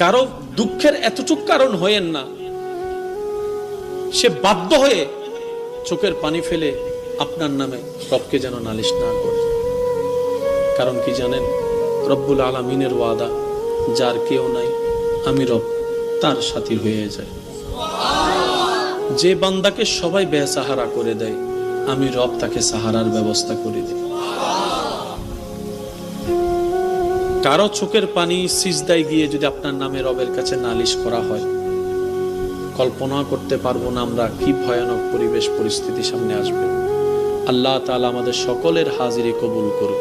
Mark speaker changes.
Speaker 1: কারো দুঃখের এতটুক কারণ হয়েন না সে বাধ্য হয়ে চোখের পানি ফেলে আপনার নামে রবকে যেন নালিশ না করে। কারণ কি জানেন, রব্বুল আলামিনের ওয়াদা, যার কেউ নাই আমি রব তার সাথী হয়ে যায়। যে বান্দাকে সবাই বেসাহারা করে দেয়, আমি রব তাকে সাহারার ব্যবস্থা করে দিই। কারো চোখের পানি সিজদায় গিয়ে যদি আপনার নামে রবের কাছে নালিশ করা হয়, কল্পনা করতে পারবো না আমরা কি ভয়ানক পরিবেশ পরিস্থিতি সামনে আসবে। আল্লাহ তাআলা আমাদের সকলের হাজিরি কবুল করুন।